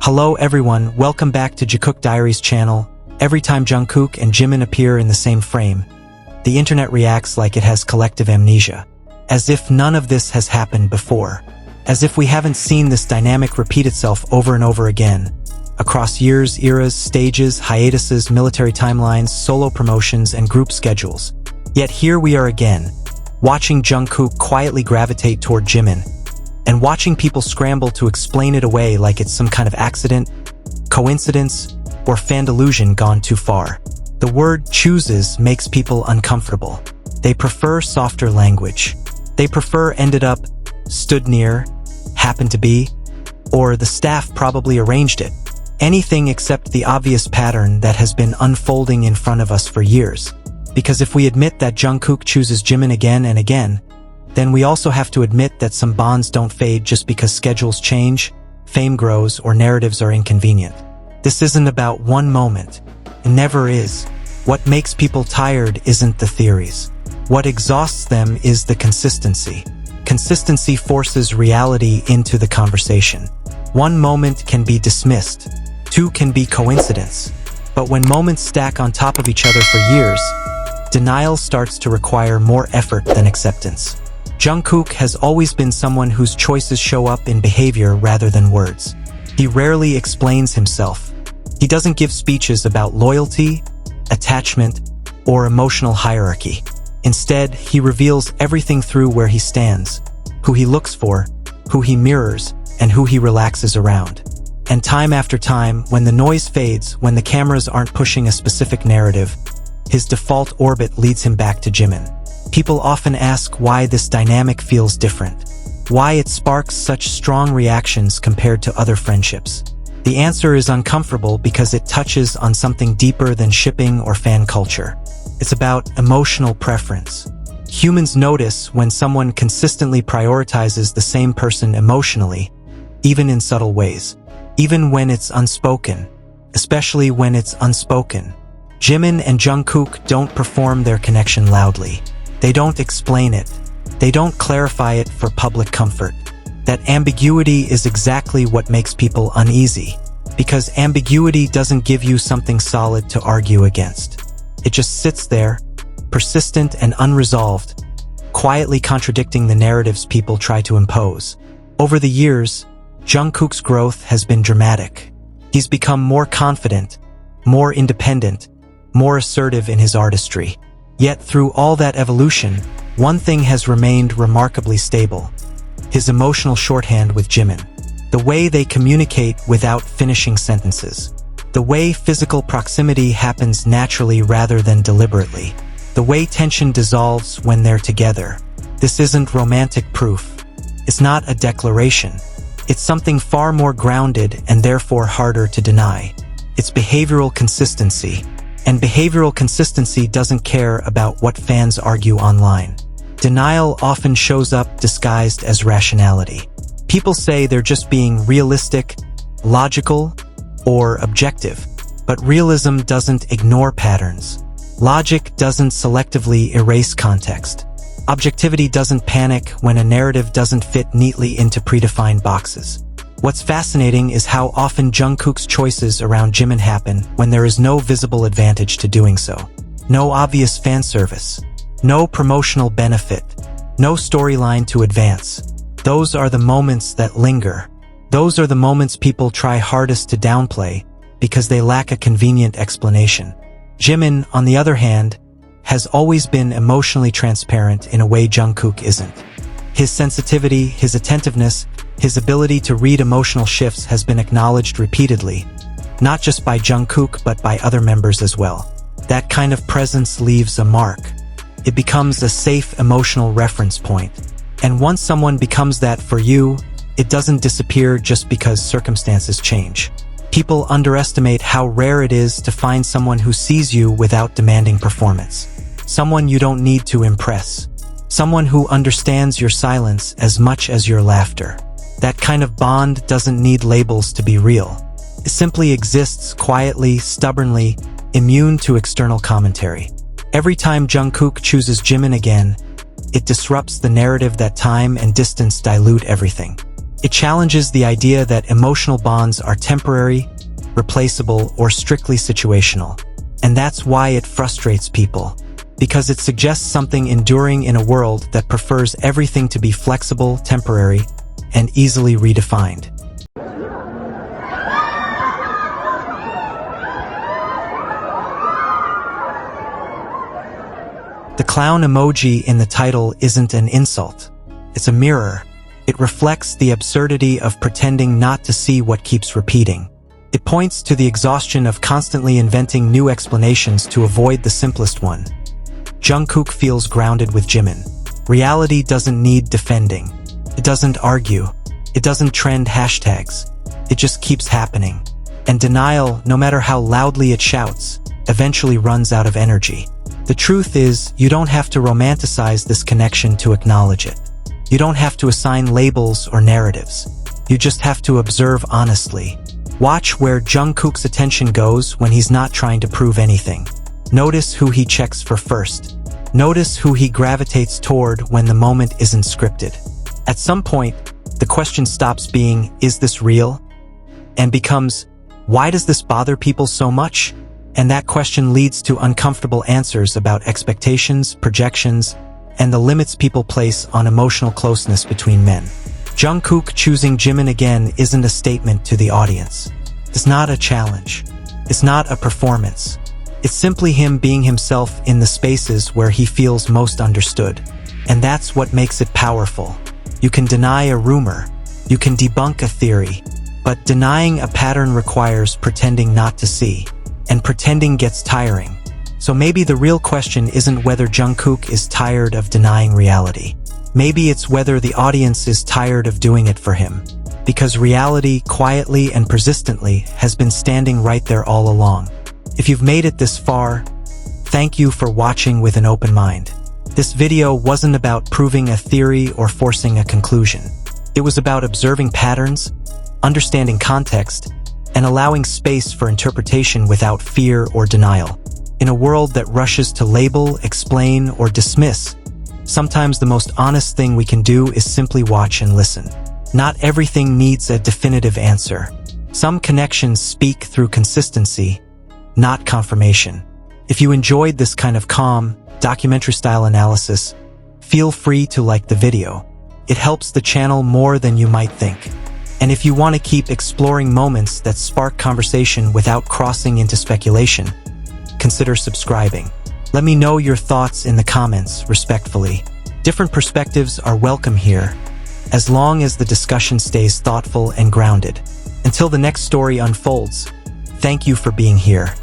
Hello everyone, welcome back to Jikook Diaries channel. Every time Jungkook and Jimin appear in the same frame, the internet reacts like it has collective amnesia. As if none of this has happened before. As if we haven't seen this dynamic repeat itself over and over again. Across years, eras, stages, hiatuses, military timelines, solo promotions, and group schedules. Yet here we are again, watching Jungkook quietly gravitate toward Jimin, and watching people scramble to explain it away like it's some kind of accident, coincidence, or fan delusion gone too far. The word chooses makes people uncomfortable. They prefer softer language. They prefer ended up, stood near, happened to be, or the staff probably arranged it. Anything except the obvious pattern that has been unfolding in front of us for years. Because if we admit that Jungkook chooses Jimin again and again, then we also have to admit that some bonds don't fade just because schedules change, fame grows, or narratives are inconvenient. This isn't about one moment. It never is. What makes people tired isn't the theories. What exhausts them is the consistency. Consistency forces reality into the conversation. One moment can be dismissed. Two can be coincidence. But when moments stack on top of each other for years, denial starts to require more effort than acceptance. Jungkook has always been someone whose choices show up in behavior rather than words. He rarely explains himself. He doesn't give speeches about loyalty, attachment, or emotional hierarchy. Instead, he reveals everything through where he stands, who he looks for, who he mirrors, and who he relaxes around. And time after time, when the noise fades, when the cameras aren't pushing a specific narrative, his default orbit leads him back to Jimin. People often ask why this dynamic feels different, why it sparks such strong reactions compared to other friendships. The answer is uncomfortable because it touches on something deeper than shipping or fan culture. It's about emotional preference. Humans notice when someone consistently prioritizes the same person emotionally, even in subtle ways, even when it's unspoken, especially when it's unspoken. Jimin and Jungkook don't perform their connection loudly. They don't explain it. They don't clarify it for public comfort. That ambiguity is exactly what makes people uneasy, because ambiguity doesn't give you something solid to argue against. It just sits there, persistent and unresolved, quietly contradicting the narratives people try to impose. Over the years, Jungkook's growth has been dramatic. He's become more confident, more independent, more assertive in his artistry. Yet through all that evolution, one thing has remained remarkably stable: his emotional shorthand with Jimin. The way they communicate without finishing sentences. The way physical proximity happens naturally rather than deliberately. The way tension dissolves when they're together. This isn't romantic proof. It's not a declaration. It's something far more grounded and therefore harder to deny. It's behavioral consistency. And behavioral consistency doesn't care about what fans argue online. Denial often shows up disguised as rationality. People say they're just being realistic, logical, or objective. But realism doesn't ignore patterns. Logic doesn't selectively erase context. Objectivity doesn't panic when a narrative doesn't fit neatly into predefined boxes. What's fascinating is how often Jungkook's choices around Jimin happen when there is no visible advantage to doing so. No obvious fan service. No promotional benefit. No storyline to advance. Those are the moments that linger. Those are the moments people try hardest to downplay because they lack a convenient explanation. Jimin, on the other hand, has always been emotionally transparent in a way Jungkook isn't. His sensitivity, his attentiveness, his ability to read emotional shifts has been acknowledged repeatedly, not just by Jungkook but by other members as well. That kind of presence leaves a mark. It becomes a safe emotional reference point. And once someone becomes that for you, it doesn't disappear just because circumstances change. People underestimate how rare it is to find someone who sees you without demanding performance. Someone you don't need to impress. Someone who understands your silence as much as your laughter. That kind of bond doesn't need labels to be real. It simply exists quietly, stubbornly, immune to external commentary. Every time Jungkook chooses Jimin again, it disrupts the narrative that time and distance dilute everything. It challenges the idea that emotional bonds are temporary, replaceable, or strictly situational. And that's why it frustrates people. Because it suggests something enduring in a world that prefers everything to be flexible, temporary, and easily redefined. The clown emoji in the title isn't an insult. It's a mirror. It reflects the absurdity of pretending not to see what keeps repeating. It points to the exhaustion of constantly inventing new explanations to avoid the simplest one. Jungkook feels grounded with Jimin. Reality doesn't need defending. It doesn't argue. It doesn't trend hashtags. It just keeps happening. And denial, no matter how loudly it shouts, eventually runs out of energy. The truth is, you don't have to romanticize this connection to acknowledge it. You don't have to assign labels or narratives. You just have to observe honestly. Watch where Jungkook's attention goes when he's not trying to prove anything. Notice who he checks for first. Notice who he gravitates toward when the moment isn't scripted. At some point, the question stops being, is this real? And becomes, why does this bother people so much? And that question leads to uncomfortable answers about expectations, projections, and the limits people place on emotional closeness between men. Jungkook choosing Jimin again isn't a statement to the audience. It's not a challenge. It's not a performance. It's simply him being himself in the spaces where he feels most understood. And that's what makes it powerful. You can deny a rumor. You can debunk a theory. But denying a pattern requires pretending not to see. And pretending gets tiring. So maybe the real question isn't whether Jungkook is tired of denying reality. Maybe it's whether the audience is tired of doing it for him. Because reality, quietly and persistently, has been standing right there all along. If you've made it this far, thank you for watching with an open mind. This video wasn't about proving a theory or forcing a conclusion. It was about observing patterns, understanding context, and allowing space for interpretation without fear or denial. In a world that rushes to label, explain, or dismiss, sometimes the most honest thing we can do is simply watch and listen. Not everything needs a definitive answer. Some connections speak through consistency, not confirmation. If you enjoyed this kind of calm, documentary-style analysis, feel free to like the video. It helps the channel more than you might think. And if you want to keep exploring moments that spark conversation without crossing into speculation, consider subscribing. Let me know your thoughts in the comments, respectfully. Different perspectives are welcome here, as long as the discussion stays thoughtful and grounded. Until the next story unfolds, thank you for being here.